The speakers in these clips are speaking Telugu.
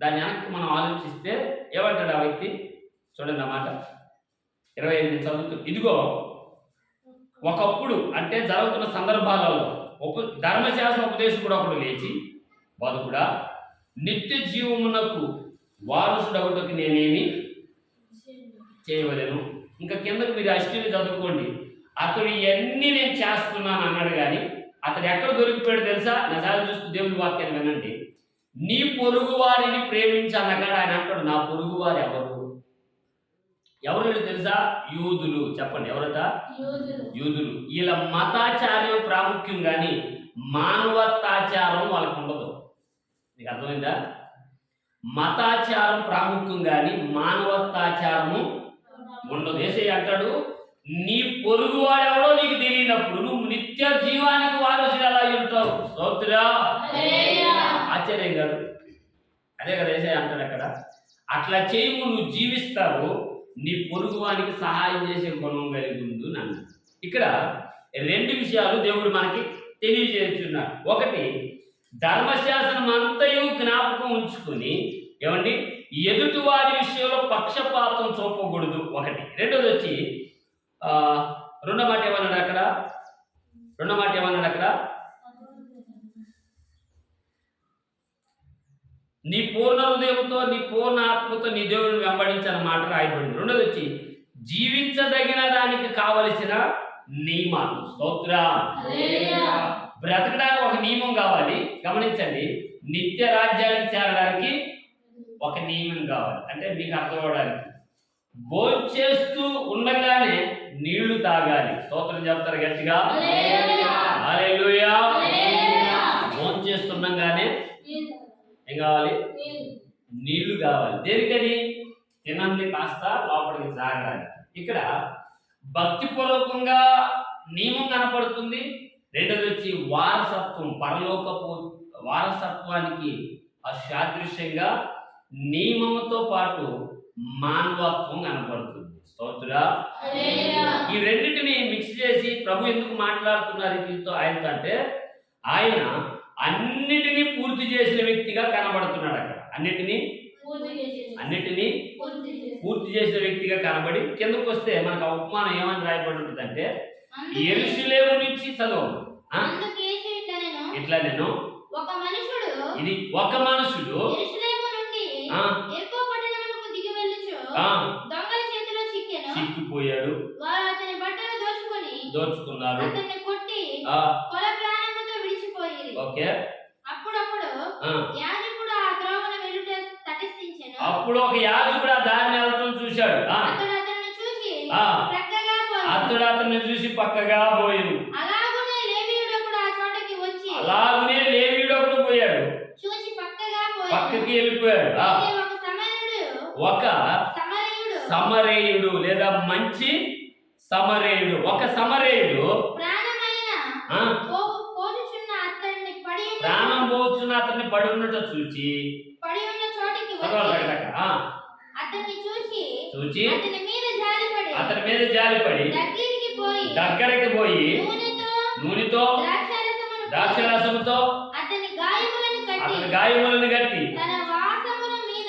దాని వెనక్కి మనం ఆలోచిస్తే ఏమంటాడు ఆ వ్యక్తి? చూడండి ఆ మాట 28 చదువుతూ, ఇదిగో ఒకప్పుడు అంటే జరుగుతున్న సందర్భాలలో ధర్మశాస్త్ర ఉపదేశకుడు ఒకడు లేచి, బతుకుడా, నిత్య జీవమునకు వారసుడగుటకు నేనేమి చేయవలేను. ఇంకా కిందకు మీరు అష్టిని చదువుకోండి. అతడు ఇవన్నీ నేను చేస్తున్నాను అన్నాడు, కానీ అతడు ఎక్కడ దొరికిపోయాడు తెలుసా? నిజాలు చూస్తూ దేవుని వాక్యాన్ని వినండి. నీ పొరుగు వారిని ప్రేమించాలన్నాడు. ఆయన అంటాడు, నా పొరుగు వారు ఎవరు? ఎవరు తెలుసా? యూదులు. చెప్పండి, ఎవరట? యూదులు. వీళ్ళ మతాచార్యం ప్రాముఖ్యం, కానీ మానవతాచారం వాళ్ళకు ఉండదు. నీకు అర్థమైందా? మతాచారం ప్రాముఖ్యం, కానీ మానవతాచారము ఉండదు. యేసయ్య అంటాడు, నీ పొరుగు వాడెవడో నీకు తెలియనప్పుడు నువ్వు నిత్య జీవానికి వారసుడు ఎలా ఉంటావు? స్తోత్రం. ఆశ్చర్యం కాదు? అదే కదా యేసయ్య అంటాడు అక్కడ. అట్లా చేయము, నువ్వు జీవిస్తావు, నీ పొరుగువానికి సహాయం చేసే గుణం కలిగి ఉండు నన్ను. ఇక్కడ 2 విషయాలు దేవుడు మనకి తెలియజేస్తున్నాడు. ఒకటి, ధర్మశాస్త్రం అంతయు జ్ఞాపకం ఉంచుకొని ఏమండి ఎదుటి వారి విషయంలో పక్షపాతం చూపకూడదు. ఒకటి. రెండోది వచ్చి రెండో మాట ఏమన్నాడు అక్కడ? నీ పూర్ణ హృదయంతో, నీ పూర్ణ ఆత్మతో నీ దేవుడిని వెంబడించిన మాట రాయబడింది. రెండోది వచ్చి జీవించదగిన దానికి కావలసిన నియమాలు. స్తోత్రం. బ్రతకడానికి ఒక నియమం కావాలి. గమనించండి, నిత్య రాజ్యానికి చేరడానికి ఒక నియమం కావాలి. అంటే మీకు అర్థం అవడానికి, భోంచేస్తూ ఉండగానే నీళ్లు తాగాలి. స్తోత్రం చెప్తారు గట్టిగా? హల్లెలూయా. భోంచేస్తుండగానే ఏం కావాలి? నీళ్లు కావాలి. దేనికని? తినంది కాస్త లోపలికి జాగడానికి. ఇక్కడ భక్తిపూర్వకంగా నియమం కనపడుతుంది. రెండోది వచ్చి వారసత్వం, పరలోకపు వారసత్వానికి అసాదృశ్యంగా నియమంతో పాటు మానవత్వం కనపడుతుంది. స్తోత్రం. ఈ రెండింటిని మిక్స్ చేసి ప్రభు ఎందుకు మాట్లాడుతున్నారు వీటితో ఆయనతో అంటే, ఆయన అన్నిటినీ పూర్తి చేసిన వ్యక్తిగా కనబడుతున్నాడు అక్కడ. అన్నిటినీ పూర్తి చేసిన వ్యక్తిగా కనబడి కిందకు వస్తే మనకు ఆ ఉపమానం ఏమని రాయబడి ఉంటుంది అంటే, యెరూషలేము నుంచి చదువు ఇట్లా నేను ఇది ఒక మనుషుడు చిక్కిపోయాడు, దోచుకున్నారు. ఓకే. అప్పుడు ఒక యాజకుడు ఆ దారిని వెళ్ళటం చూశాడు. అతడు అతన్ని చూసి పక్కగా పోయాడు. అలాగునే లేవీయుడు ఒకడు పోయాడు, పక్కకి వెళ్ళిపోయాడు. ఒక సమరేయుడు లేదా మంచి సమరేయుడు, ఒక సమరేయుడు ప్రాణం పోచున్న అతన్ని పడి ఉన్నట్టు చూచి అతని మీద జాలిపడి దగ్గరికి పోయి నూనెతో ద్రాక్షరసముతో అతని గాయములను కట్టి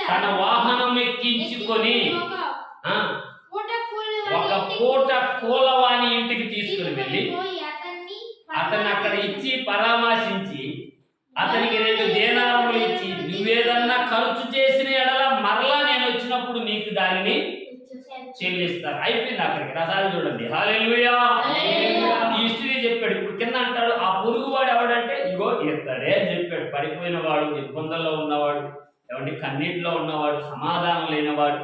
తన వాహనం ఎక్కించుకొని ఒక పూట కూలవాని ఇంటికి తీసుకుని వెళ్ళి అతన్ని అక్కడ ఇచ్చి పరామర్శించి అతనికి 2 దేనారములు ఇచ్చి, నువ్వేదన్నా ఖర్చు చేసిన ఎడల మరలా నేను వచ్చినప్పుడు నీకు దానిని చెల్లిస్తాను. అయిపోయింది అక్కడికి. రసాలు చూడండి. హల్లెలూయా. ఈ హిస్టరీ చెప్పాడు. ఇప్పుడు కింద అంటాడు, ఆ పొరుగువాడు ఎవడంటే ఇగో ఎత్తాడే అని చెప్పాడు. పడిపోయిన వాడు, ఇబ్బందుల్లో ఉన్నవాడు, ఏమంటే కన్నీటిలో ఉన్నవాడు, సమాధానం లేనివాడు,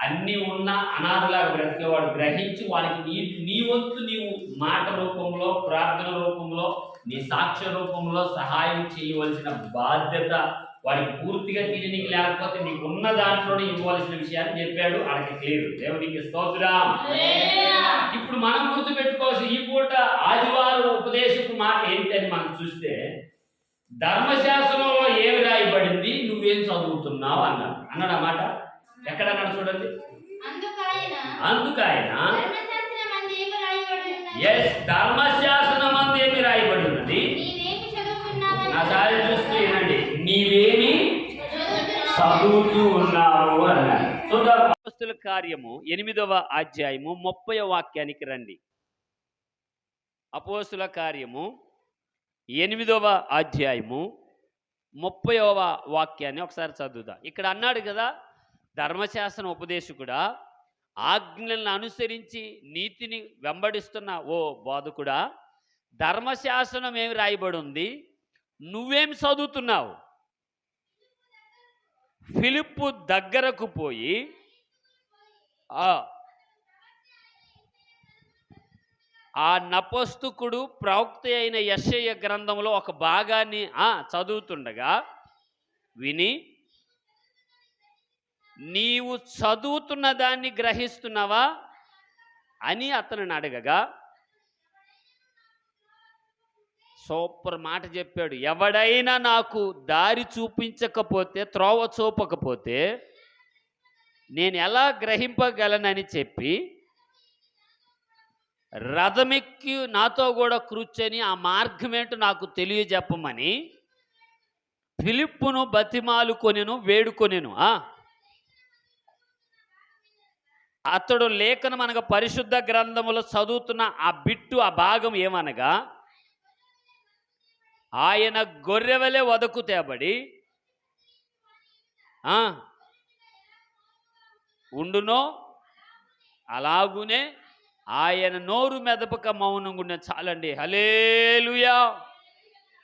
అన్నీ ఉన్న అనాథలాగా బ్రతికేవాడు గ్రహించి వాడికి నీ వంతు నీవు మాట రూపంలో, ప్రార్థన రూపంలో, నీ సాక్ష్య రూపంలో సహాయం చేయవలసిన బాధ్యత వాడికి పూర్తిగా తిరిగి, లేకపోతే నీకున్న దాంట్లోనే ఇవ్వవలసిన విషయాన్ని చెప్పాడు. వాళ్ళకి క్లియర్. దేవునికి స్తోత్రం. ఇప్పుడు మనం గుర్తు పెట్టుకోవాల్సి ఈ పూట ఆదివారం ఉపదేశపు మాట ఏంటి అని మనం చూస్తే, ధర్మశాస్త్రంలో ఏమి రాయబడింది, నువ్వేం చదువుతున్నావు అన్నాడు. ఆ మాట ఎక్కడన్నాడు చూడండి. అందుకైన ధర్మశాస్త్రం అందు ఏమి రాయబడి ఉన్నది, నా సారి చూస్తూ ఏనండి, నీవేమి చదువుతూ ఉన్నావు అన్నాడు. చూద్దాం అపోస్తలుల కార్యము 8వ అధ్యాయము 30వ వాక్యానికి రండి. అపోస్తలుల కార్యము 8వ అధ్యాయము 30వ వాక్యాన్ని ఒకసారి చదువుదా. ఇక్కడ అన్నాడు కదా, ధర్మశాస్త్ర ఉపదేశకుడా, ఆజ్ఞలను అనుసరించి నీతిని వెంబడిస్తున్న ఓ బోధకుడా, ధర్మశాస్త్రం ఏమి రాయబడి ఉంది, నువ్వేం చదువుతున్నావు? ఫిలిప్పు దగ్గరకు పోయి ఆ నపుస్తకుడు ప్రవక్త అయిన యెషయా గ్రంథంలో ఒక భాగాన్ని చదువుతుండగా విని, నీవు చదువుతున్న దాన్ని గ్రహిస్తున్నావా అని అతనిని అడగగా, సూపర్ మాట చెప్పాడు. ఎవడైనా నాకు దారి చూపించకపోతే, త్రోవ చూపకపోతే నేను ఎలా గ్రహింపగలనని చెప్పి రథమెక్కి నాతో కూడా కూర్చొని ఆ మార్గమేంటో నాకు తెలియజెప్పమని ఫిలిప్పును బతిమాలు కొనెను, వేడుకొనెను. అతడు లేఖనం అనగా పరిశుద్ధ గ్రంథములో చదువుతున్న ఆ బిట్టు, ఆ భాగం ఏమనగా, ఆయన గొర్రెవలే వదకు తేబడి ఉండునో అలాగునే ఆయన నోరు మెదపక మౌనంగా చాలండి. హల్లెలూయా.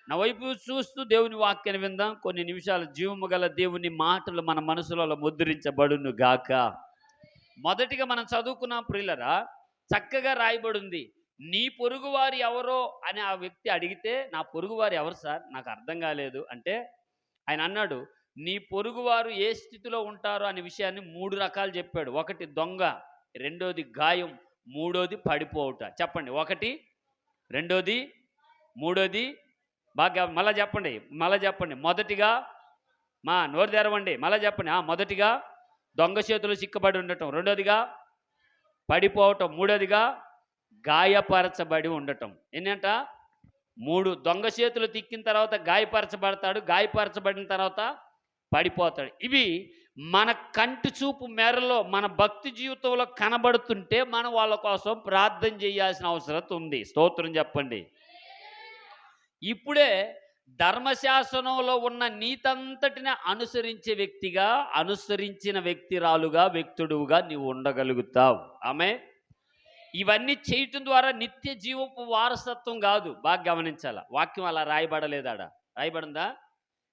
నా వైపు చూస్తూ దేవుని వాక్యాన్ని విందాం. కొన్ని నిమిషాలు జీవము గల దేవుని మాటలు మన మనసులలో ముద్రించబడును గాక. మొదటిగా మనం చదువుకున్నాం ప్రియులరా, చక్కగా రాయబడింది. నీ పొరుగువారు ఎవరో అని ఆ వ్యక్తి అడిగితే, నా పొరుగువారు ఎవరు సార్, నాకు అర్థం కాలేదు అంటే, ఆయన అన్నాడు, నీ పొరుగువారు ఏ స్థితిలో ఉంటారో అనే విషయాన్ని 3 రకాలు చెప్పాడు. ఒకటి దొంగ, రెండోది గాయం, మూడోది పడిపోవుట. చెప్పండి, ఒకటి, రెండోది, మూడోది. బాగా మళ్ళా చెప్పండి. మొదటిగా నోరు తెరవండి, మళ్ళా చెప్పండి. మొదటిగా దొంగ చేతులు చిక్కబడి ఉండటం, రెండోదిగా పడిపోవటం, మూడోదిగా గాయపరచబడి ఉండటం. ఏంటంట? 3. దొంగ చేతులు తిక్కిన తర్వాత గాయపరచబడతాడు, గాయపరచబడిన తర్వాత పడిపోతాడు. ఇవి మన కంటి చూపు మేరలో మన భక్తి జీవితంలో కనబడుతుంటే మనం వాళ్ళ కోసం ప్రార్థన చేయాల్సిన అవసరం ఉంది. స్తోత్రం చెప్పండి. ఇప్పుడే ధర్మశాసనంలో ఉన్న నీతంతటిని అనుసరించే వ్యక్తిగా, అనుసరించిన వ్యక్తిరాలుగా, వ్యక్తుడుగా నీవు ఉండగలుగుతావు. ఆమె ఇవన్నీ చేయటం ద్వారా నిత్య జీవపు వారసత్వం కాదు. బాగా గమనించాల. వాక్యం అలా రాయబడలేదాడా? రాయబడిందా?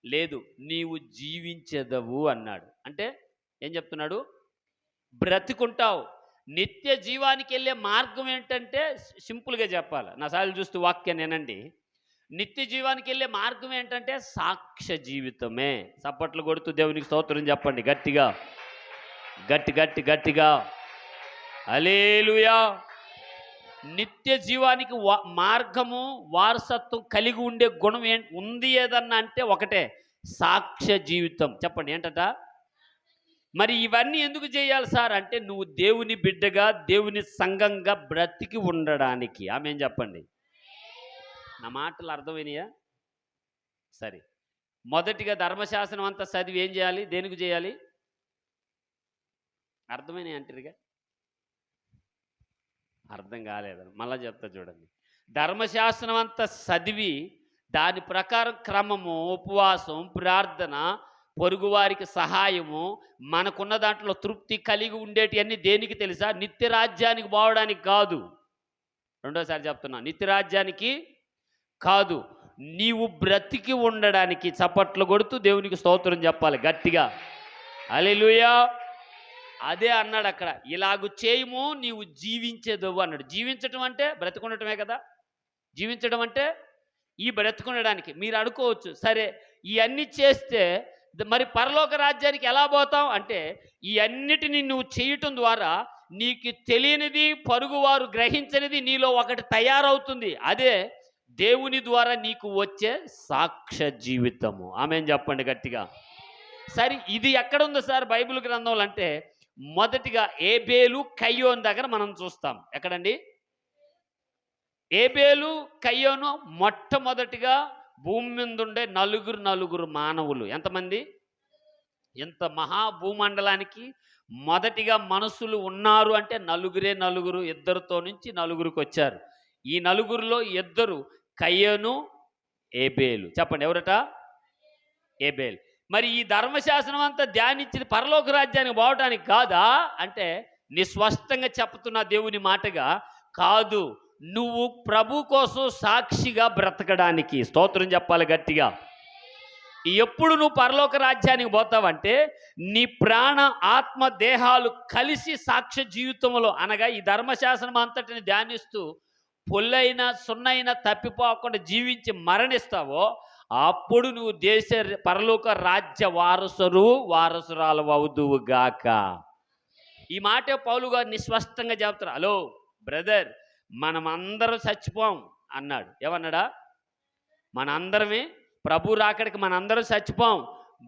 లేదు. నీవు జీవించెదవు అన్నాడు. అంటే ఏం చెప్తున్నాడు? బ్రతికుంటావు. నిత్య జీవానికి వెళ్ళే మార్గం ఏంటంటే, సింపుల్గా చెప్పాలి, నా సార్లు చూస్తూ వాక్యాన్ని వినండి. నిత్య జీవానికి వెళ్ళే మార్గం ఏంటంటే సాక్ష్య జీవితమే. చప్పట్లు కొడుతూ దేవునికి స్తోత్రం చెప్పండి గట్టిగా, గట్టిగా. హల్లెలూయా. నిత్య జీవానికి మార్గము, వారసత్వం కలిగి ఉండే గుణం ఉంది ఏదన్నా అంటే ఒకటే, సాక్ష్య జీవితం. చెప్పండి, ఏంటట? మరి ఇవన్నీ ఎందుకు చేయాలి సార్ అంటే, నువ్వు దేవుని బిడ్డగా, దేవుని సంఘంగా బ్రతికి ఉండడానికి. ఆమేన్ చెప్పండి. నా మాటలు అర్థమైనయా? సరే, మొదటిగా ధర్మశాస్త్రం అంతా చదివి ఏం చేయాలి? దేనికి చేయాలి? అర్థమైనవి అంటారుగా, అర్థం కాలేదని మళ్ళా చెప్తా చూడండి. ధర్మశాస్త్రం అంతా చదివి దాని ప్రకారం క్రమము, ఉపవాసం, ప్రార్థన, పొరుగువారికి సహాయము, మనకున్న దాంట్లో తృప్తి కలిగి ఉండేటి అన్నీ దేనికి తెలుసా? నిత్య రాజ్యానికి పోవడానికి కాదు. రెండోసారి చెప్తున్నా, నిత్య రాజ్యానికి కాదు, నీవు బ్రతికి ఉండడానికి. చప్పట్లు కొడుతూ దేవునికి స్తోత్రం చెప్పాలి గట్టిగా. హల్లెలూయా. అదే అన్నాడు అక్కడ, ఇలాగు చేయము నీవు జీవించేదవు అన్నాడు. జీవించటం అంటే బ్రతికుండటమే కదా. జీవించడం అంటే ఈ బ్రతికుండడానికి. మీరు అనుకోవచ్చు, సరే ఇవన్నీ చేస్తే మరి పరలోక రాజ్యానికి ఎలా పోతాం అంటే, ఈ అన్నిటిని నువ్వు చేయటం ద్వారా నీకు తెలియనిది, పరుగువారు గ్రహించనిది నీలో ఒకటి తయారవుతుంది. అదే దేవుని ద్వారా నీకు వచ్చే సాక్ష్య జీవితము. ఆమేన్ చెప్పండి గట్టిగా. సరే, ఇది ఎక్కడుందో సార్ బైబిల్ గ్రంథంలో అంటే, మొదటిగా ఏబేలు కయ్యోను దగ్గర మనం చూస్తాం. ఎక్కడండి? ఏబేలు కయ్యోను మొట్టమొదటిగా భూమి మీద ఉండే నలుగురు మానవులు. ఎంతమంది? ఇంత మహాభూమండలానికి మొదటిగా మనుషులు ఉన్నారు అంటే నలుగురు, ఇద్దరితో నుంచి నలుగురికి వచ్చారు. ఈ నలుగురిలో ఇద్దరు కయ్యను, ఏబేలు. చెప్పండి ఎవరట? ఏబేల్. మరి ఈ ధర్మశాస్త్రం అంతా ధ్యానించింది పరలోక రాజ్యానికి పోవటానికి కాదా అంటే, నిస్పష్టంగా చెప్తున్న దేవుని మాటగా, కాదు, నువ్వు ప్రభు కోసం సాక్షిగా బ్రతకడానికి. స్తోత్రం చెప్పాలి గట్టిగా. ఎప్పుడు నువ్వు పరలోక రాజ్యానికి పోతావంటే, నీ ప్రాణ ఆత్మ దేహాలు కలిసి సాక్ష్య జీవితంలో, అనగా ఈ ధర్మశాస్త్రం అంతటిని ధ్యానిస్తూ పొల్లైనా సున్నైనా తప్పిపోకుండా జీవించి మరణిస్తావో, అప్పుడు నువ్వు పరలోక రాజ్య వారసురాలు అవుదువుగాక. ఈ మాట పౌలు గారు నిస్పష్టంగా చెప్తారు. హలో బ్రదర్, మనమందరం చచ్చిపోం అన్నాడు. ఏమన్నాడా? మనందరమే ప్రభు రాకడికి మనందరం చచ్చిపోం,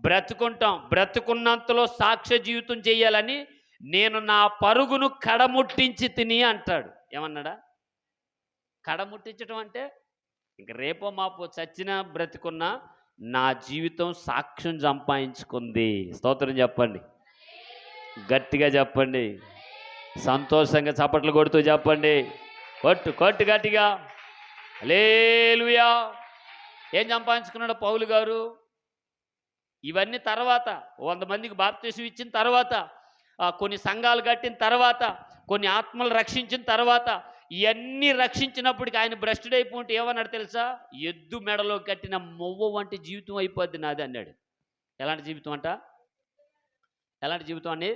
బ్రతుకుంటాం. బ్రతుకున్నంతలో సాక్ష్య జీవితం చేయాలని నేను నా పరుగును కడముట్టించి తిని అంటాడు. ఏమన్నాడా? కడముట్టించడం అంటే ఇంక రేపో మాపో చచ్చినా బ్రతుకున్నా నా జీవితం సాక్ష్యం సంపాదించుకుంది. స్తోత్రం చెప్పండి, గట్టిగా చెప్పండి, సంతోషంగా చప్పట్లు కొడుతూ చెప్పండి. కొట్టు గట్టిగా. హల్లెలూయా. ఏం సంపాదించుకున్నాడు పౌలు గారు? ఇవన్నీ తర్వాత 100 మందికి బాప్తిసం ఇచ్చిన తర్వాత, కొన్ని సంఘాలు కట్టిన తర్వాత, కొన్ని ఆత్మలు రక్షించిన తర్వాత, ఇవన్నీ రక్షించినప్పటికీ ఆయన భ్రష్టుడైపోతే ఏమన్నాడు తెలుసా? ఎద్దు మెడలో కట్టిన మొవ్వ వంటి జీవితం అయిపోద్ది నాది అన్నాడు. ఎలాంటి జీవితం అంట? ఎలాంటి జీవితం అండి?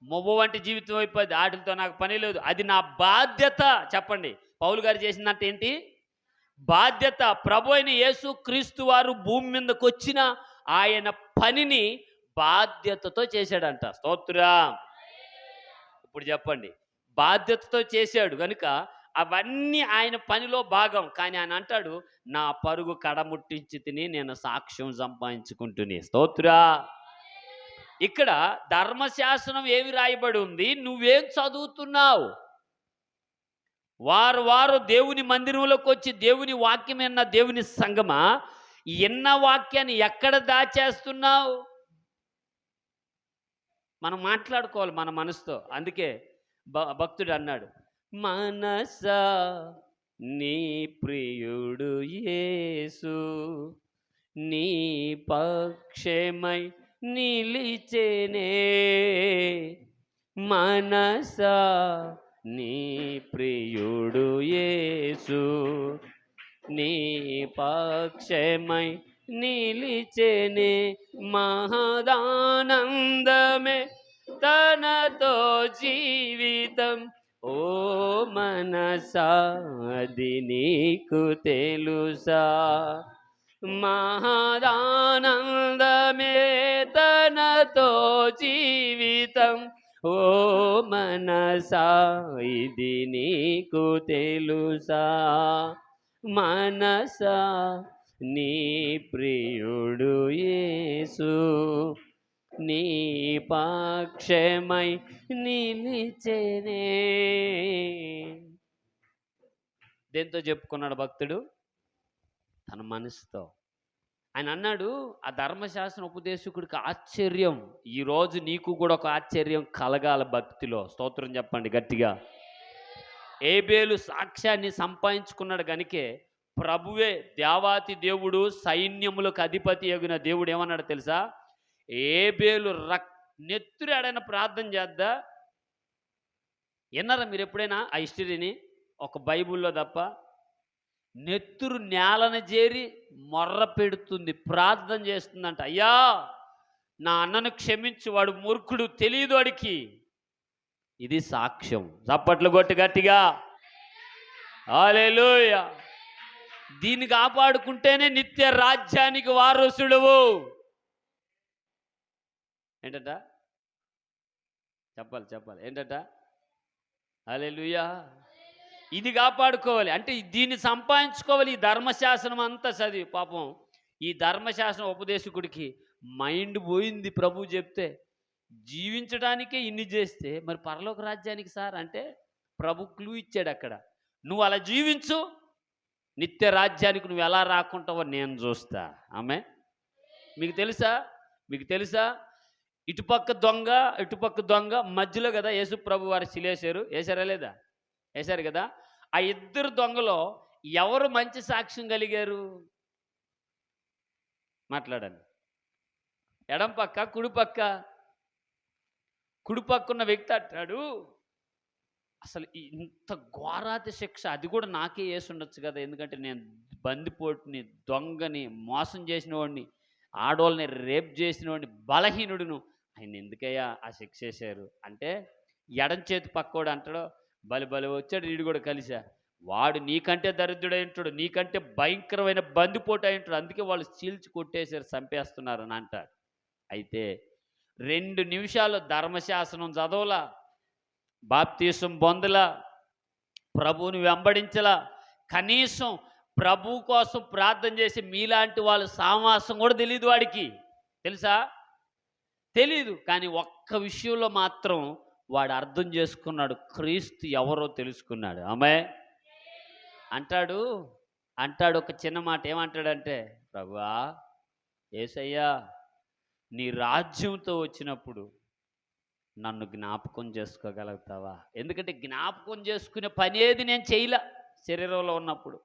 మొవ్వ వంటి జీవితం అయిపోద్ది. వాటితో నాకు పని లేదు, అది నా బాధ్యత. చెప్పండి, పౌలు గారు చేసిందంటే ఏంటి? బాధ్యత. ప్రభు అయిన యేసు క్రీస్తు వారు భూమి మీదకి వచ్చిన ఆయన పనిని బాధ్యతతో చేశాడంట. స్తోత్రం. ఇప్పుడు చెప్పండి, బాధ్యతతో చేశాడు కనుక అవన్నీ ఆయన పనిలో భాగం. కానీ ఆయన అంటాడు, నా పరుగు కడముట్టించి తిని నేను సాక్ష్యం సంపాదించుకుంటుని. స్తోత్రా. ఇక్కడ ధర్మశాస్త్రం ఏమి రాయబడి ఉంది? నువ్వేం చదువుతున్నావు? వారు దేవుని మందిరంలోకి వచ్చి దేవుని వాక్యం విన్న దేవుని సంగమా, ఎన్న వాక్యాన్ని ఎక్కడ దాచేస్తున్నావు? మనం మాట్లాడుకోవాలి మన మనసుతో. అందుకే భక్తుడు అన్నాడు, మనసా నీ ప్రియుడు యేసు నీ పక్షమై నిలిచెనే, మనసా నీ ప్రియుడు యేసు నీ పక్షమై నిలిచెనే, మహదానందమే తనతో జీవితం. ఓ మనసా అది నీకు తెలుసా? మహదానందమే తనతో జీవితం. ఓ మనసా ఇది నీకు తెలుసా? మనసా నీ ప్రియుడు యేసు నీ పక్షమై నిలిచెనే. దేంతో చెప్పుకున్నాడు భక్తుడు? తన మనసుతో. ఆయన అన్నాడు, ఆ ధర్మశాస్త్ర ఉపదేశకుడికి ఆశ్చర్యం. ఈరోజు నీకు కూడా ఒక ఆశ్చర్యం కలగాల భక్తిలో. స్తోత్రం చెప్పండి గట్టిగా. ఏబేలు సాక్ష్యాన్ని సంపాదించుకున్నాడు గనుకే ప్రభువే దేవాతి దేవుడు, సైన్యములకు అధిపతి యగున దేవుడు ఏమన్నాడు తెలుసా? ఏబేలు నెత్తురు ఆడైనా ప్రార్థన చేద్దా? విన్నారా మీరు ఎప్పుడైనా ఆ హిస్టరీని? ఒక బైబిల్లో తప్ప. నెత్తురు నేలను చేరి మొర్ర పెడుతుంది, ప్రార్థన చేస్తుందంట, అయ్యా నా అన్నను క్షమించు, వాడు మూర్ఖుడు, తెలియదు వాడికి. ఇది సాక్ష్యం. చప్పట్లు కొట్టి గట్టిగా హల్లెలూయా. దీన్ని కాపాడుకుంటేనే నిత్య రాజ్యానికి వారసుడువు. ఏంటట? చెప్పాలి ఏంటట? హల్లెలూయా. ఇది కాపాడుకోవాలి అంటే దీన్ని సంపాదించుకోవాలి. ఈ ధర్మశాస్త్రం అంతా చదివి పాపం ఈ ధర్మశాస్త్రం ఉపదేశకుడికి మైండ్ పోయింది. ప్రభు చెప్తే జీవించడానికే ఇన్ని చేస్తే మరి పరలోక రాజ్యానికి సార్ అంటే ప్రభు క్లూ ఇచ్చాడు అక్కడ. నువ్వు అలా జీవించు, నిత్య రాజ్యానికి నువ్వు ఎలా రాకుంటావో నేను చూస్తా. ఆమె మీకు తెలుసా ఇటుపక్క దొంగ ఇటుపక్క దొంగ మధ్యలో కదా యేసు ప్రభు వారు శిలేశారు. వేశారా లేదా? వేశారు కదా. ఆ ఇద్దరు దొంగలో ఎవరు మంచి సాక్ష్యం కలిగారు? మాట్లాడండి. ఎడం పక్క కుడిపక్క? కుడిపక్కున్న వ్యక్తి అంటాడు, అసలు ఇంత ఘోరాతి శిక్ష అది కూడా నాకే వేసి ఉండొచ్చు కదా, ఎందుకంటే నేను బందిపోటుని, దొంగని, మోసం చేసిన వాడిని, ఆడవాళ్ళని రేప్ చేసిన వాడిని, బలహీనుడును, ఆయన ఎందుకయ్యా ఆ శిక్ష వేశారు అంటే, ఎడం చేతి పక్కోడు అంటాడు, బలి వచ్చాడు వీడు కూడా కలిసా, వాడు నీకంటే దరిద్రుడు అయింటాడు, నీకంటే భయంకరమైన బందిపోటు అయింటాడు, అందుకే వాళ్ళు చీల్చి కొట్టేశారు, చంపేస్తున్నారు అని అంటాడు. అయితే 2 నిమిషాలు ధర్మశాసనం చదవలా, బాప్తీసం పొందలా, ప్రభువుని వెంబడించలా, కనీసం ప్రభు కోసం ప్రార్థన చేసి మీలాంటి వాళ్ళ సామాసం కూడా తెలియదు వాడికి. తెలుసా? తెలీదు. కానీ ఒక్క విషయంలో మాత్రం వాడు అర్థం చేసుకున్నాడు, క్రీస్తు ఎవరో తెలుసుకున్నాడు. ఆమె అంటాడు ఒక చిన్న మాట, ఏమంటాడంటే, ప్రభువా యేసయ్యా నీ రాజ్యంతో వచ్చినప్పుడు నన్ను జ్ఞాపకం చేసుకోగలుగుతావా? ఎందుకంటే జ్ఞాపకం చేసుకునే పని ఏది నేను చేయలే శరీరంలో ఉన్నప్పుడు.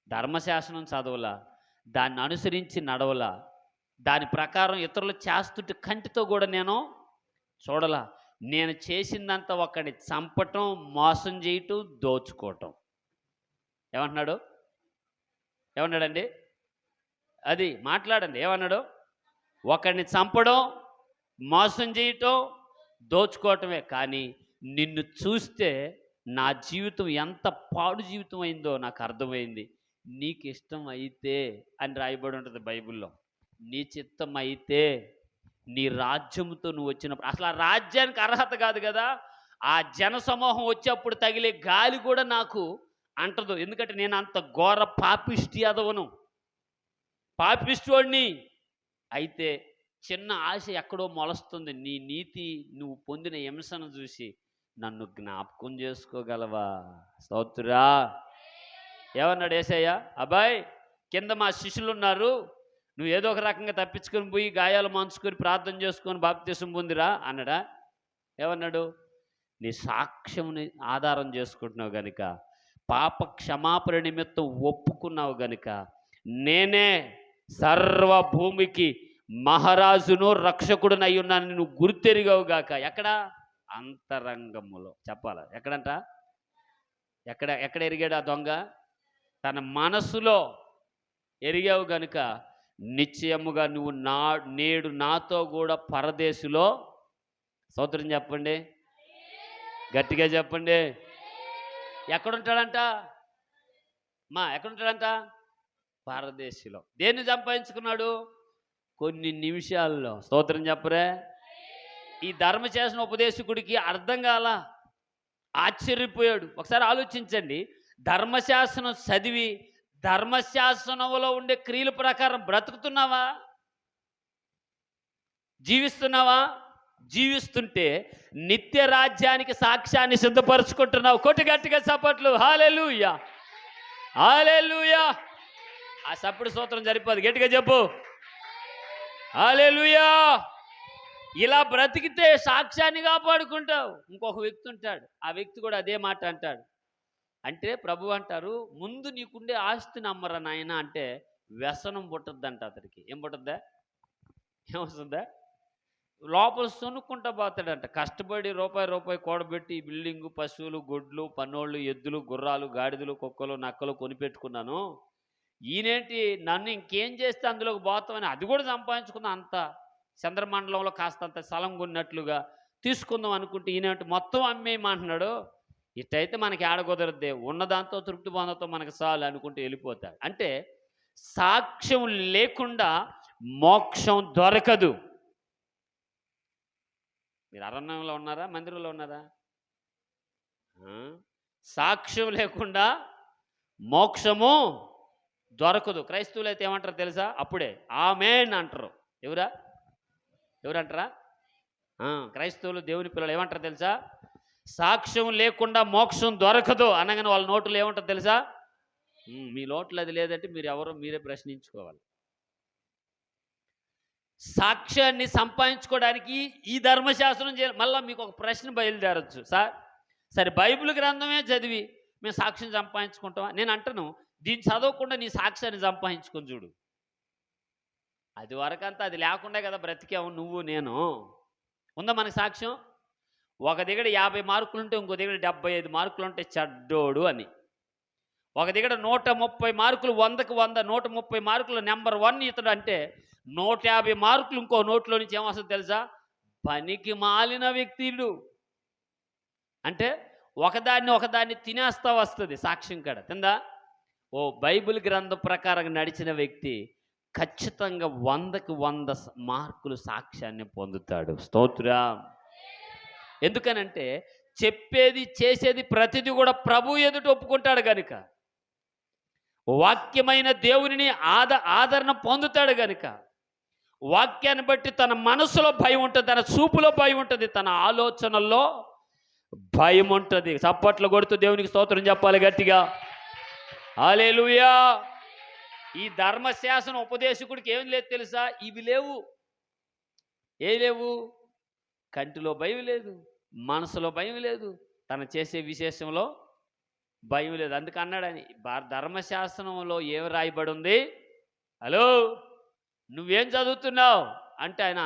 ధర్మశాసనం చదవలా, దాన్ని అనుసరించి నడవలా, దాని ప్రకారం ఇతరులు చేస్తుంటే కంటితో కూడా నేను చూడలా. నేను చేసిందంతా ఒకడిని చంపటం, మోసం చేయటం, దోచుకోవటం. ఏమన్నాడండి? అది మాట్లాడండి. ఏమన్నాడు? ఒకడిని చంపడం, మోసం చేయటం, దోచుకోవటమే. కానీ నిన్ను చూస్తే నా జీవితం ఎంత పాడు జీవితం అయిందో నాకు అర్థమైంది. నీకు ఇష్టం అయితే అని రాయబడి ఉంటుంది బైబిల్లో. నీ చిత్తం అయితే, నీ రాజ్యంతో నువ్వు వచ్చినప్పుడు, అసలు ఆ రాజ్యానికి అర్హత కాదు కదా, ఆ జన సమూహం వచ్చేప్పుడు తగిలే గాలి కూడా నాకు అంటదు. ఎందుకంటే నేను అంత ఘోర పాపిష్టి అదవను, పాపిష్టివాడిని. అయితే చిన్న ఆశ ఎక్కడో మొలస్తుంది, నీ నీతి, నువ్వు పొందిన హింసను చూసి నన్ను జ్ఞాపకం చేసుకోగలవా? స్తోత్రుడా. ఏమన్నాడు యేసయ్య? అబ్బాయి కింద మా శిష్యులు ఉన్నారు, నువ్వు ఏదో ఒక రకంగా తప్పించుకొని పోయి గాయాలు మంచుకొని ప్రార్థన చేసుకొని బాప్తిసం పొందిరా అన్నాడా? ఏమన్నాడు? నీ సాక్ష్యంని ఆధారం చేసుకుంటున్నావు గనుక, పాప క్షమాపణ నిమిత్తం ఒప్పుకున్నావు గనుక, నేనే సర్వభూమికి మహారాజును రక్షకుడునై ఉన్నాను నువ్వు గుర్తెరిగావు గాక. ఎక్కడ? అంతరంగములో. చెప్పాలా ఎక్కడంట? ఎక్కడ ఎరిగాడు ఆ దొంగ? తన మనసులో ఎరిగావు గనుక నిశ్చయముగా నువ్వు నేడు నాతో కూడా పరదేశులో, స్తోత్రం చెప్పండి, గట్టిగా చెప్పండి. ఎక్కడుంటాడంట? ఎక్కడుంటాడంట? పరదేశిలో. దేన్ని సంపాదించుకున్నాడు? కొన్ని నిమిషాల్లో. స్తోత్రం చెప్పరే. ఈ ధర్మశాసన ఉపదేశకుడికి అర్థం కాల, ఆశ్చర్యపోయాడు. ఒకసారి ఆలోచించండి, ధర్మశాసనం చదివి ధర్మశాసనంలో ఉండే క్రియల ప్రకారం బ్రతుకుతున్నావా? జీవిస్తున్నావా? జీవిస్తుంటే నిత్య రాజ్యానికి సాక్ష్యాన్ని సిద్ధపరచుకుంటున్నావు. కొట్టి గట్టిగా చప్పట్లు. హల్లెలూయా, హల్లెలూయా. ఆ సప్పుడు స్తోత్రం సరిపోదు, గట్టిగా చెప్పు హల్లెలూయా. ఇలా బ్రతికితే సాక్ష్యాన్ని కాపాడుకుంటావు. ఇంకొక వ్యక్తి ఉంటాడు, ఆ వ్యక్తి కూడా అదే మాట అంటాడు. అంటే ప్రభు అంటారు, ముందు నీకుండే ఆస్తిని అమ్మరా నాయన అంటే వ్యసనం పుట్టద్దంట అతడికి. ఏం పుట్టద్దా? ఏమొస్తుందా? లోపల సొనుక్కుంటా పోతాడంట. కష్టపడి రూపాయి కూడబెట్టి బిల్డింగు, పశువులు, గొడ్లు, పన్నోళ్ళు, ఎద్దులు, గుర్రాలు, గాడిదలు, కుక్కలు, నక్కలు కొనిపెట్టుకున్నాను, ఈయనేంటి నన్ను ఇంకేం చేస్తే అందులోకి పోతామని అది కూడా సంపాదించుకుందాం, అంత చంద్రమండలంలో కాస్తంత స్థలం కొన్నట్లుగా తీసుకుందాం అనుకుంటే ఈయనేంటి మొత్తం అమ్మేయమంటున్నాడు. ఇట్టయితే మనకి ఆడ కుదరద్దే, ఉన్నదాంతో తృప్తి పొందతో మనకు చాలు అనుకుంటూ వెళ్ళిపోతాడు. అంటే సాక్ష్యం లేకుండా మోక్షం దొరకదు. మీరు అరణ్యంలో ఉన్నారా, మందిరంలో ఉన్నారా? సాక్ష్యం లేకుండా మోక్షము దొరకదు. క్రైస్తవులు అయితే ఏమంటారు తెలుసా? అప్పుడే ఆమేన్ అంటారు. ఎవరంటారా? క్రైస్తవులు, దేవుని పిల్లలు ఏమంటారు తెలుసా? సాక్ష్యం లేకుండా మోక్షం దొరకదు అనగానే వాళ్ళ నోట్లో ఏమంటారు తెలుసా? మీ నోట్లో అది లేదంటే మీరే ప్రశ్నించుకోవాలి. సాక్ష్యాన్ని సంపాదించుకోవడానికి ఈ ధర్మశాస్త్రం చేయాలి. మళ్ళీ మీకు ఒక ప్రశ్న బయలుదేరచ్చు, సార్ సరే బైబిల్ గ్రంథమే చదివి మేము సాక్ష్యం సంపాదించుకుంటామా? నేను అంటాను, దీన్ని చదవకుండా నీ సాక్ష్యాన్ని సంపాదించుకొని చూడు. అది వరకంతా అది లేకుండా కదా బ్రతికాము నువ్వు నేను. ఉందా మనకి సాక్ష్యం? ఒక దగ్గర 50 మార్కులుంటే ఇంకో దగ్గర 75 మార్కులుంటే చెడ్డోడు అని. ఒక దగ్గర 130 మార్కులు 100కి 100 130 మార్కులు నెంబర్ 1 ఇతడు అంటే 150 మార్కులు ఇంకో నోట్లో నుంచి ఏమొస్తుంది తెలుసా? పనికి మాలిన వ్యక్తులు. అంటే ఒకదాన్ని తినేస్తా వస్తుంది సాక్ష్యం కాడ. తిందా? ఓ బైబిల్ గ్రంథం ప్రకారం నడిచిన వ్యక్తి ఖచ్చితంగా 100కి 100 మార్కులు సాక్ష్యాన్ని పొందుతాడు. స్తోత్రం. ఎందుకనంటే చెప్పేది చేసేది ప్రతిదీ కూడా ప్రభు ఎదుట ఒప్పుకుంటాడు కనుక, వాక్యమైన దేవునిని ఆదరణ పొందుతాడు కనుక, వాక్యాన్ని బట్టి తన మనసులో భయం ఉంటుంది, తన చూపులో భయం ఉంటుంది, తన ఆలోచనల్లో భయం ఉంటుంది. చప్పట్లు కొడుతూ దేవునికి స్తోత్రం చెప్పాలి గట్టిగా. హల్లెలూయా. ఈ ధర్మశాస్త్రం ఉపదేశకుడికి ఏం లేదు తెలుసా? ఇవి లేవు. ఏ లేవు? కంటిలో భయం లేదు, మనసులో భయం లేదు, తన చేసే విశేషంలో భయం లేదు. అందుకు అన్నాడు అని ధర్మశాస్త్రంలో ఏం రాయబడి ఉంది? హలో, నువ్వేం చదువుతున్నావు అంటే ఆయన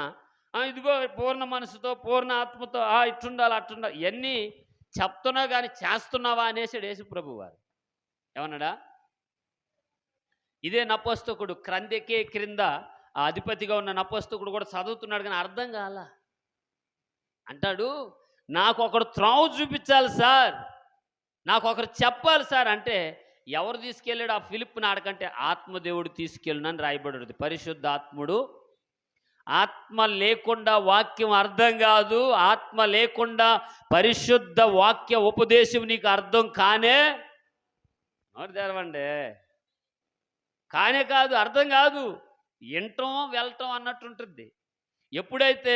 ఇదిగో పూర్ణ మనసుతో పూర్ణ ఆత్మతో ఇట్టుండాలి అట్టుండాలి ఇవన్నీ చెప్తున్నావు కానీ చేస్తున్నావా అనేసాడు యేసు ప్రభు వారు. ఏమన్నాడా? ఇదే నపుస్తకుడు క్రిందకే క్రింద అధిపతిగా ఉన్న నపుస్తకుడు కూడా చదువుతున్నాడు కానీ అర్థం కాల. అంటాడు, నాకు ఒకరు త్రోవ చూపించాలి సార్, నాకు ఒకరు చెప్పాలి సార్ అంటే ఎవరు తీసుకెళ్ళాడు? ఆ ఫిలిప్ని ఆడకంటే ఆత్మదేవుడు తీసుకెళ్ళినని రాయబడి. పరిశుద్ధ ఆత్ముడు. ఆత్మ లేకుండా వాక్యం అర్థం కాదు. ఆత్మ లేకుండా పరిశుద్ధ వాక్య ఉపదేశం నీకు అర్థం కానే తెరవండి. కానే కాదు, అర్థం కాదు. వింటం వెళ్ళటం అన్నట్టుంటుంది. ఎప్పుడైతే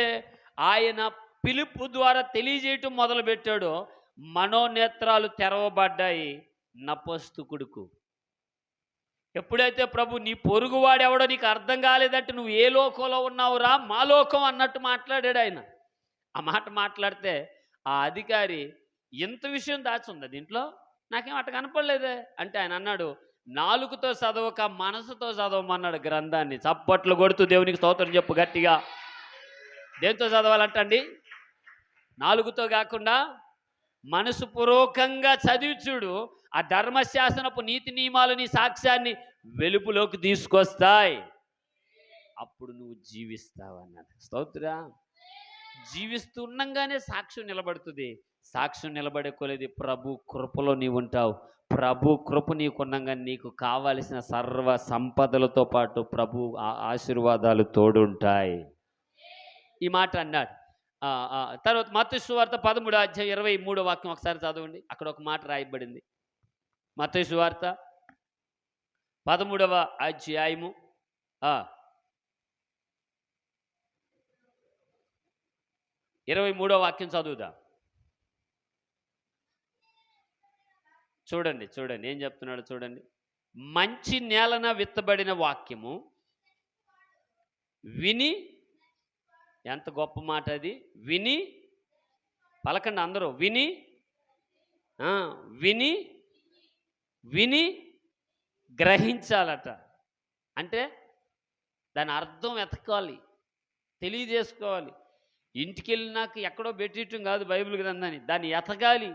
ఆయన పిలుపు ద్వారా తెలియజేయటం మొదలుపెట్టాడో మనోనేత్రాలు తెరవబడ్డాయి నపుస్తకుడుకు. ఎప్పుడైతే ప్రభు నీ పొరుగువాడెవడో నీకు అర్థం కాలేదంటే నువ్వు ఏ లోకంలో ఉన్నావురా? మా లోకం అన్నట్టు మాట్లాడాడు ఆయన. ఆ మాట మాట్లాడితే ఆ అధికారి ఇంత విషయం దాచుందా దీంట్లో? నాకేం అట్ట కనపడలేదే అంటే ఆయన అన్నాడు, నాలుగుతో చదవక మనసుతో చదవమన్నాడు గ్రంథాన్ని. చప్పట్లు కొడుతూ దేవునికి స్తోత్రం చెప్పు గట్టిగా. దేంతో చదవాలంటండి? నాలుగుతో కాకుండా మనసు పూర్వకంగా చదివి చూడు. ఆ ధర్మశాస్త్రపు నీతి నియమాలు నీ సాక్ష్యాన్ని వెలుపులోకి తీసుకొస్తాయి. అప్పుడు నువ్వు జీవిస్తావు అన్నాడు. స్తోత్రా. జీవిస్తుండగానే సాక్ష్యం నిలబడుతుంది. సాక్ష్యం నిలబడే కొలేది ప్రభు కృపలో నీవు ఉంటావు. ప్రభు కృప నీకున్నగా నీకు కావలసిన సర్వ సంపదలతో పాటు ప్రభు ఆశీర్వాదాలు తోడుంటాయి. ఈ మాట అన్నాడు. తర్వాత మత్తయి సువార్త 13:23 ఒకసారి చదవండి. అక్కడ ఒక మాట రాయబడింది. మత్తయి సువార్త 13 23 చదువుదా. చూడండి చూడండి ఏం చెప్తున్నాడు చూడండి. మంచి నేలన విత్తబడిన వాక్యము విని, ఎంత గొప్ప మాట అది, విని పలకండి అందరూ, విని విని విని గ్రహించాలట. అంటే దాని అర్థం వెతకాలి, తెలియజేసుకోవాలి. ఇంటికి వెళ్ళినాక ఎక్కడో పెట్టియటం కాదు బైబిల్ గ్రంథాన్ని, దాన్ని ఎతకాలి.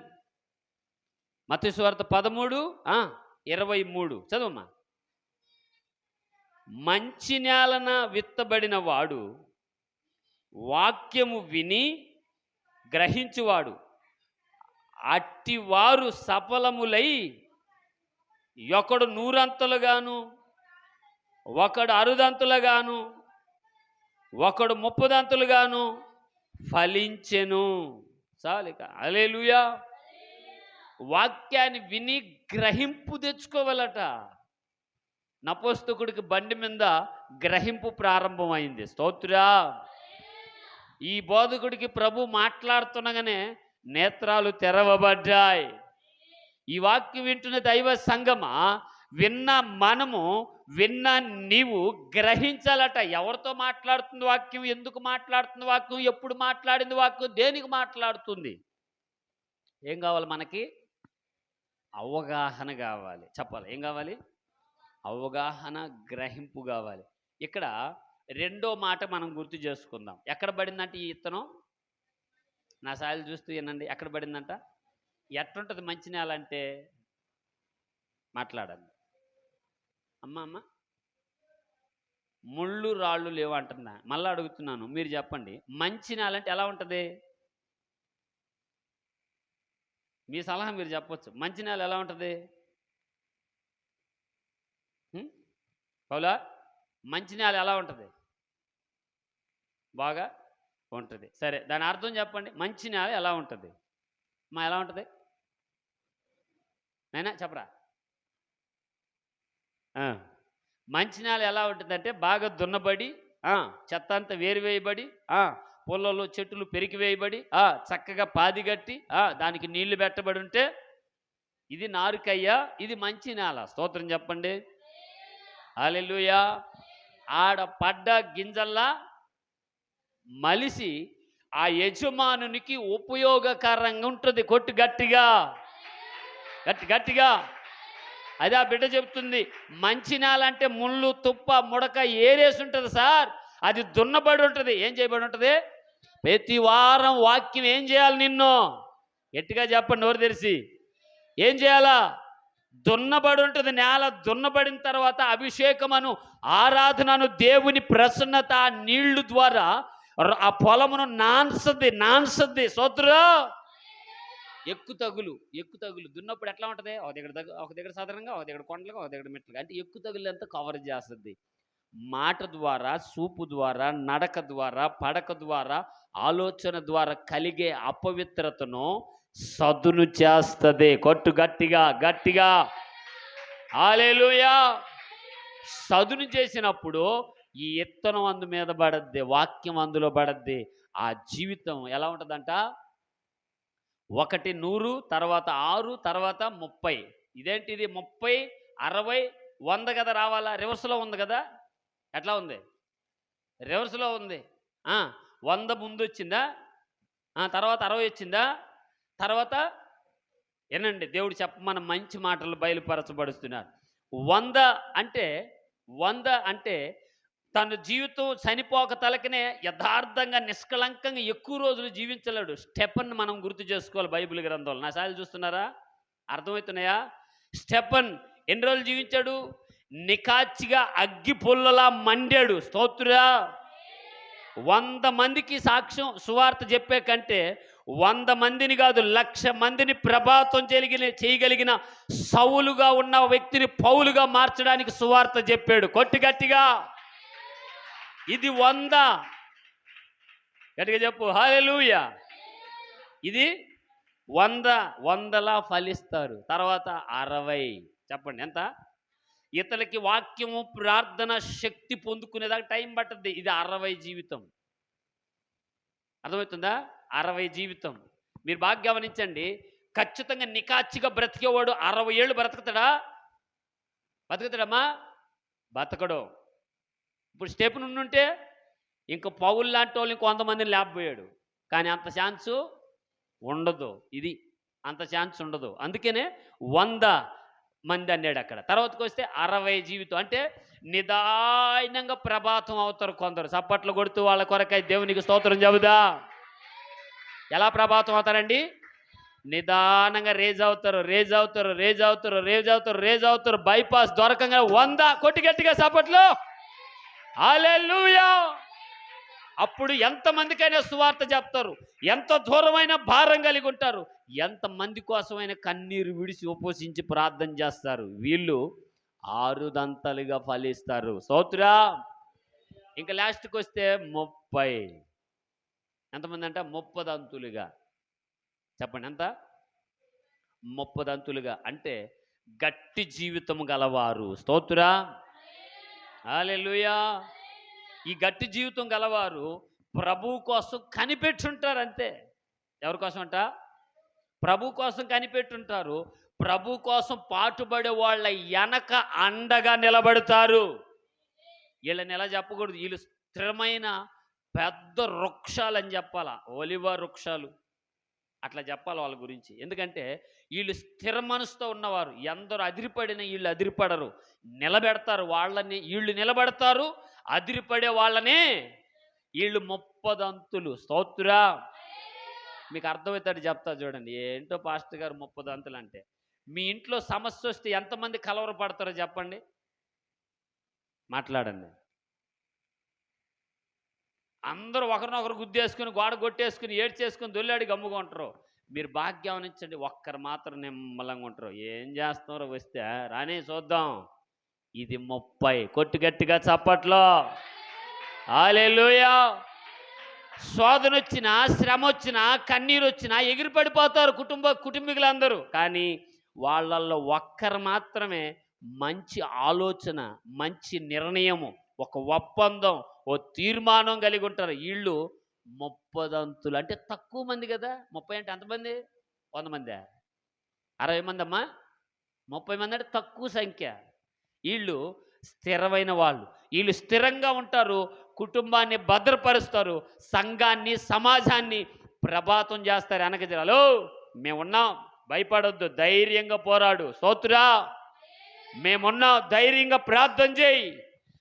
మత్తయి సువార్త 13:23 చదవమ్మా. మంచి నేలన విత్తబడిన వాడు వాక్యము విని గ్రహించువాడు, అట్టివారు సఫలములై ఒకడు 100 ఒకడు 60 ఒకడు 30 ఫలించెను. చాలిక. హల్లెలూయా. వాక్యాన్ని విని గ్రహింపు తెచ్చుకోవాలట. నపుస్తకుడికి బండి మీద గ్రహింపు ప్రారంభమైంది. స్తోత్రా. ఈ బోధకుడికి ప్రభు మాట్లాడుతుండగానే నేత్రాలు తెరవబడ్డాయి. ఈ వాక్యం వింటున్న దైవ సంగమా, విన్న మనము, విన్న నీవు గ్రహించాలట. ఎవరితో మాట్లాడుతుంది వాక్యం, ఎందుకు మాట్లాడుతుంది వాక్యం, ఎప్పుడు మాట్లాడింది వాక్యం, దేనికి మాట్లాడుతుంది. ఏం కావాలి మనకి? అవగాహన కావాలి. చెప్పాలి, ఏం కావాలి? అవగాహన, గ్రహింపు కావాలి. ఇక్కడ రెండో మాట మనం గుర్తు చేసుకుందాం. ఎక్కడ పడిందంటే ఈ ఇత్తనం, నా సాయిలు చూస్తూ వినండి, ఎక్కడ పడిందంట? ఎట్లుంటుంది మంచి నేల అంటే? మాట్లాడండి అమ్మ. ముళ్ళు రాళ్ళు లేవు అంటున్నా. మళ్ళీ అడుగుతున్నాను, మీరు చెప్పండి, మంచి నేల అంటే ఎలా ఉంటుంది? మీ సలహా మీరు చెప్పొచ్చు. మంచి నేల ఎలా ఉంటుంది? పౌలా, మంచి నేల ఎలా ఉంటుంది? బాగా ఉంటుంది. సరే, దాని అర్థం చెప్పండి. మంచి నేల ఎలా ఉంటుంది? ఎలా ఉంటుంది నైనా చెప్పరా? మంచి నేల ఎలా ఉంటుందంటే బాగా దున్నబడి, చెత్త అంతా వేరువేయబడి, పొలంలో చెట్లు పెరిగివేయబడి, చక్కగా పాదిగట్టి, దానికి నీళ్లు పెట్టబడి ఉంటే ఇది నారుకయ్యా, ఇది మంచి నేల. స్తోత్రం చెప్పండి. హల్లెలూయా. ఆడ పడ్డ గింజల్లా మలిసి ఆ యజమానునికి ఉపయోగకరంగా ఉంటుంది. కొట్టు గట్టిగా, గట్టిగా. అదే ఆ బిడ్డ చెప్తుంది. మంచి నేల అంటే ముళ్ళు, తుప్ప, ముడక ఏరేసి ఉంటుంది సార్. అది దున్నబడి ఉంటుంది. ఏం చేయబడి ఉంటుంది? ప్రతి వారం వాక్యం ఏం చేయాలి? నిన్ను గట్టిగా చెప్పండి, నోరు తెరిచి. ఏం చేయాలా? దున్నబడి ఉంటుంది. నేల దున్నబడిన తర్వాత అభిషేకమను, ఆరాధనను, దేవుని ప్రసన్నత నీళ్లు ద్వారా ఆ పొలమును నాన్సద్ది. సోదరా, ఎక్కు తగులు దున్నప్పుడు ఎట్లా ఉంటుంది? ఒక దగ్గర సాధారణంగా, ఒక దగ్గర కొండలుగా, ఒక దగ్గర మెట్లుగా. అంటే ఎక్కు తగులు అంతా కవర్ చేస్తుంది. మాట ద్వారా, చూపు ద్వారా, నడక ద్వారా, పడక ద్వారా, ఆలోచన ద్వారా కలిగే అపవిత్రతను సదును చేస్తుంది. కొట్టు గట్టిగా. హల్లెలూయా. సదును చేసినప్పుడు ఈ ఇత్తనం అందు మీద పడద్ది, వాక్యం అందులో పడద్ది. ఆ జీవితం ఎలా ఉంటుందంట? 1 100, తర్వాత 6, తర్వాత 30. ఇదేంటిది? 30, 60, 100 కదా రావాలా? రివర్స్లో ఉంది కదా? ఎట్లా ఉంది? రివర్స్లో ఉంది. 100 ముందు వచ్చిందా? తర్వాత 60 వచ్చిందా? తర్వాత ఏనండి, దేవుడు చెప్పమన్న మంచి మాటలు బయలుపరచబడుతున్నారు. 100 అంటే తన జీవితం చనిపోక తలకనే యథార్థంగా, నిష్కళంకంగా ఎక్కువ రోజులు జీవించలేడు. స్టెఫన్ మనం గుర్తు చేసుకోవాలి బైబిల్ గ్రంథంలో. నా సార్లు చూస్తున్నారా? అర్థమవుతున్నాయా? స్టెఫన్ ఎన్ని రోజులు జీవించాడు? నికాచిగా అగ్గి పొల్లలా మండాడు. స్తోత్రుడా. 100 మందికి సాక్ష్యం, సువార్త చెప్పే కంటే 100 మందిని కాదు, 1,00,000 మందిని ప్రభావితం చేయగలిగిన సౌలుగా ఉన్న వ్యక్తిని పౌలుగా మార్చడానికి సువార్త చెప్పాడు. కొట్టి గట్టిగా. ఇది 100. గట్టిగా చెప్పు, హల్లెలూయా. ఇది 100లా ఫలిస్తారు. తర్వాత 60. చెప్పండి ఎంత? ఇతనికి వాక్యము, ప్రార్థన శక్తి పొందుకునేదాకా టైం పట్టద్ది. ఇది 60 జీవితం. అర్థమవుతుందా? 60 జీవితం. మీరు బాగా గమనించండి. ఖచ్చితంగా నికాచిగా బ్రతికేవాడు 60 ఏళ్ళు బతుకుతాడమ్మా? బతకడు. ఇప్పుడు స్టెఫెన్ ఉండుంటే ఇంకా పౌలు లాంటి వాళ్ళు ఇంకొంతమందిని లేకపోయాడు. కానీ అంత ఛాన్సు ఉండదు. ఇది అంత ఛాన్స్ ఉండదు. అందుకనే 100 మంది అన్నాడు అక్కడ. తర్వాతకి వస్తే 60 జీవితం. అంటే నిదానంగా ప్రభాతం అవుతారు కొందరు. చప్పట్లు కొడుతూ వాళ్ళ కొరకై దేవునికి స్తోత్రం చెబుదా. ఎలా ప్రభాతం అవుతారండి? నిదానంగా రేజ్ అవుతారు. బైపాస్ దొరకంగా 100 కొట్టి గట్టిగా చప్పట్లు. హల్లెలూయా. అప్పుడు ఎంతమందికైనా సువార్త చెప్తారు. ఎంత దూరమైన భారం కలిగి ఉంటారు. ఎంతమంది కోసమైనా కన్నీరు విడిచి ఉపవసించి ప్రార్థన చేస్తారు. వీళ్ళు 6 దంతలుగా ఫలిస్తారు. స్తోత్రా. ఇంకా లాస్ట్కి వస్తే 30. ఎంతమంది అంట? 30 దంతులుగా. చెప్పండి ఎంత? 30 దంతులుగా. అంటే గట్టి జీవితం గలవారు. స్తోత్రా. హల్లెలూయా. ఈ గట్టి జీవితం గలవారు ప్రభు కోసం కనిపెట్టుంటారు. అంతే. ఎవరి కోసం అంట? ప్రభు కోసం కనిపెట్టుంటారు. ప్రభు కోసం పాటుపడే వాళ్ళ వెనక అండగా నిలబడతారు. వీళ్ళని ఎలా చెప్పకూడదు, వీళ్ళు స్థిరమైన పెద్ద వృక్షాలు అని చెప్పాలా, ఒలివ వృక్షాలు అట్లా చెప్పాలి వాళ్ళ గురించి. ఎందుకంటే వీళ్ళు స్థిర మనసుతో ఉన్నవారు. ఎందరో అదిరిపడిన వీళ్ళు అదిరిపడరు, నిలబెడతారు వాళ్ళని. వీళ్ళు నిలబెడతారు, అదిరిపడే వాళ్ళని వీళ్ళు ముప్పదంతులు. స్తోత్రా. మీకు అర్థమవుతాడు చెప్తా చూడండి. ఏంటో పాస్టర్ గారు ముప్పదంతులు అంటే, మీ ఇంట్లో సమస్య వస్తే ఎంతమంది కలవరపడతారో చెప్పండి, మాట్లాడండి. అందరూ ఒకరినొకరు గుద్దేసుకుని గోడ కొట్టేసుకుని ఏడ్చేసుకుని దొల్లాడి గమ్ముగా ఉంటారు. మీరు బాగా గమనించండి, ఒక్కరు మాత్రం నిమ్మలంగా ఉంటారు. ఏం చేస్తున్నారో వస్తే రాని చూద్దాం. ఇది 30. కొట్టు గట్టిగా చప్పట్లో. హల్లెలూయా. శోధన వచ్చినా, శ్రమ వచ్చినా, కన్నీరు వచ్చినా ఎగిరి పడిపోతారు కుటుంబీకులందరూ. కానీ వాళ్ళల్లో ఒక్కరు మాత్రమే మంచి ఆలోచన, మంచి నిర్ణయము, ఒక ఒప్పందం, ఓ తీర్మానం కలిగి ఉంటారు. వీళ్ళు 30 అంటే తక్కువ మంది కదా. 30 అంటే ఎంతమంది? 100 మంది, 60 మంది అమ్మా. 30 మంది అంటే తక్కువ సంఖ్య. వీళ్ళు స్థిరమైన వాళ్ళు. వీళ్ళు స్థిరంగా ఉంటారు, కుటుంబాన్ని భద్రపరుస్తారు, సంఘాన్ని, సమాజాన్ని ప్రభాతం చేస్తారు. వెనకజరాలు మేమున్నాం, భయపడొద్దు, ధైర్యంగా పోరాడు. స్తోత్రా. మేమున్నాం, ధైర్యంగా ప్రార్థన చేయి.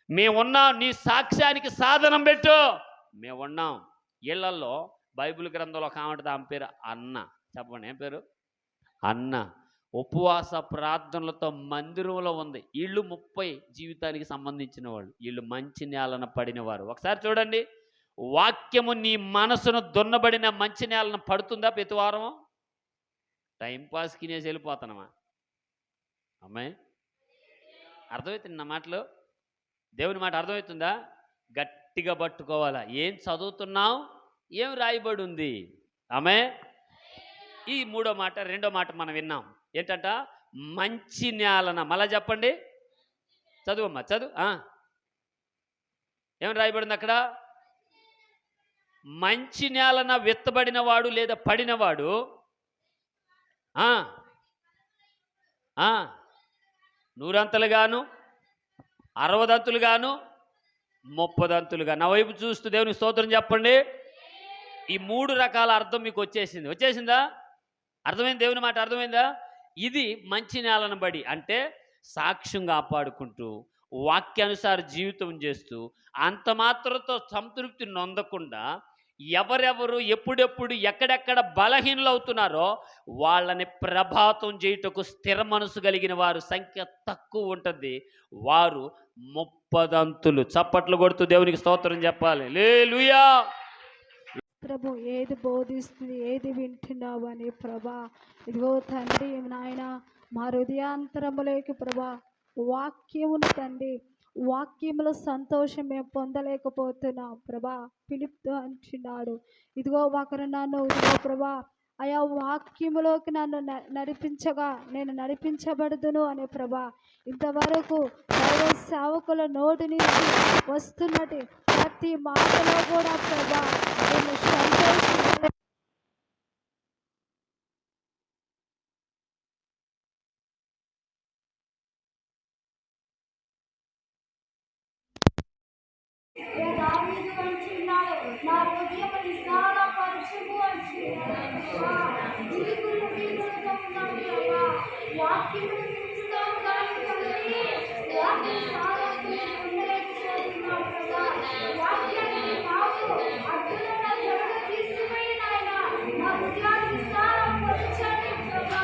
మేమున్నాం, నీ సాక్ష్యానికి సాధనం పెట్టు. మేమున్నాం. ఇళ్లలో బైబిల్ గ్రంథంలో ఒక ఆమె పేరు అన్న. చెప్పండి, ఏం పేరు? అన్న. ఉపవాస ప్రార్థనలతో మందిరంలో ఉంది. వీళ్ళు 30 జీవితానికి సంబంధించిన వాళ్ళు. వీళ్ళు మంచి నేలన పడినవారు. ఒకసారి చూడండి, వాక్యము నీ మనసును దున్నబడిన మంచి నేలను పడుతుందా ప్రతి వారము? టైంపాస్ కినేసి వెళ్ళిపోతానమా అమ్మాయి? అర్థమవుతుంది నా మాటలు? దేవుని మాట అర్థమవుతుందా? గట్టిగా పట్టుకోవాలా. ఏం చదువుతున్నావు, ఏం రాయబడి ఉంది? ఆమె ఈ రెండో మాట మనం విన్నాం. ఏంటంట? మంచి నేలన. మళ్ళా చెప్పండి, చదువమ్మా, చదువు. ఏం రాయబడింది అక్కడ? మంచి నేలన విత్తబడిన వాడు లేదా పడినవాడు 100 60 30. నా వైపు చూస్తూ దేవుని స్తోత్రం చెప్పండి. ఈ 3 రకాల అర్థం మీకు వచ్చేసిందా? అర్థమైంది? దేవుని మాట అర్థమైందా? ఇది మంచి నేలను బడి అంటే సాక్ష్యం కాపాడుకుంటూ, వాక్యానుసార జీవితం చేస్తూ, అంత మాత్రంతో సంతృప్తి నొందకుండా, ఎవరెవరు ఎప్పుడెప్పుడు ఎక్కడెక్కడ బలహీనలు అవుతున్నారో వాళ్ళని ప్రభాతం చేయుటకు స్థిర మనసు కలిగిన వారు సంఖ్య తక్కువ ఉంటుంది. వారు 30. చప్పట్లు కొడుతూ దేవునికి స్తోత్రం చెప్పాలి. హల్లెలూయా. ప్రభు ఏది బోధిస్తుంది, ఏది వింటున్నావు అని ప్రభా, ఇదిగో తండ్రి నాయన, మా హృదయాంతరములోకి ప్రభా వాక్యమును తండ్రి, వాక్యములో సంతోషం మేము పొందలేకపోతున్నాం ప్రభా. పిలుపుతో అంటున్నాడు, ఇదిగో ఒకరు నన్ను, ఇదిగో ప్రభా ఆయా వాక్యములోకి నన్ను నడిపించగా నేను నడిపించబడుదును అనే ప్రభా. ఇంతవరకు దైవ సేవకుల నోటి నుంచి వస్తున్నట్టు ప్రతి మాటలో కూడా ప్రభా నేను సంతోషించే నా హృదయం విశాలపరచుము అంటున్నాడు. వాక్యము పుస్తకం కానీ వాక్యం వాక్యాన్ని కాదు అడ్డున తీసుకుపోయిన ఆయన నా హృదయాన్ని విశాలపరచండి ప్రభా.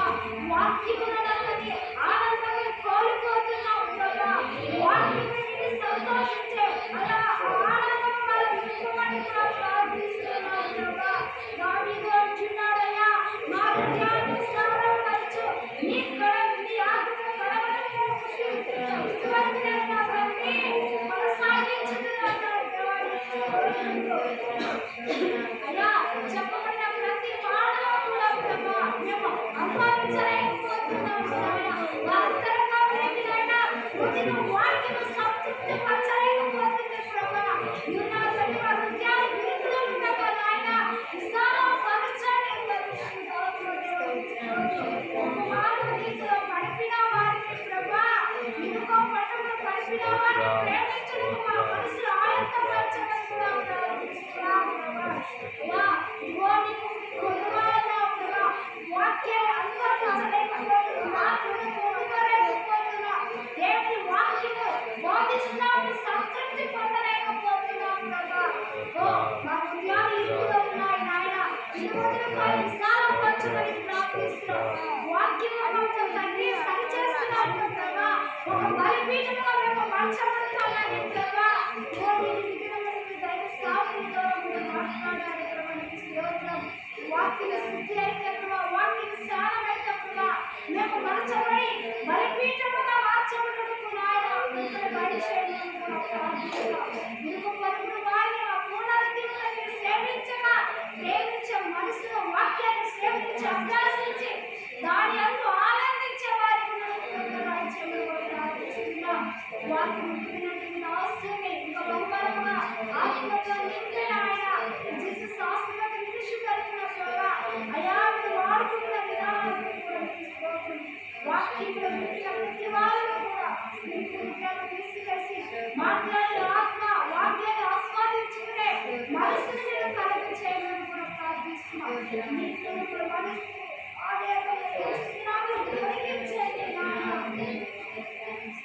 వాక్యములని ఆనందంగా కోల్పోతున్నాం ప్రభా. వాక్యముని సంతోషించే అలా ఆనందం విప్పమని ప్రార్థిస్తున్నాం ప్రభా. దావీదు అంటున్నాడయ్యా, నా హృదయాన్ని విశాలపరచు, నీ ఆజ్ఞ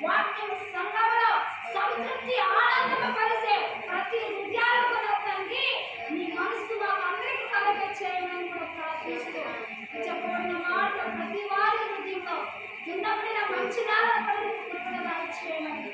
వాక్యం సంఘములో సంతృప్తి ఆనందము కలిసే ప్రతి హృదయాలకు నా తండ్రి నీ మనసు మాకు అందరికీ కలగ చేయమని కూడా ప్రార్థిస్తూ చెప్పబడిన మాటలు ప్రతి వారి హృదయంలో దున్నబడిన మంచి నేల చేయమని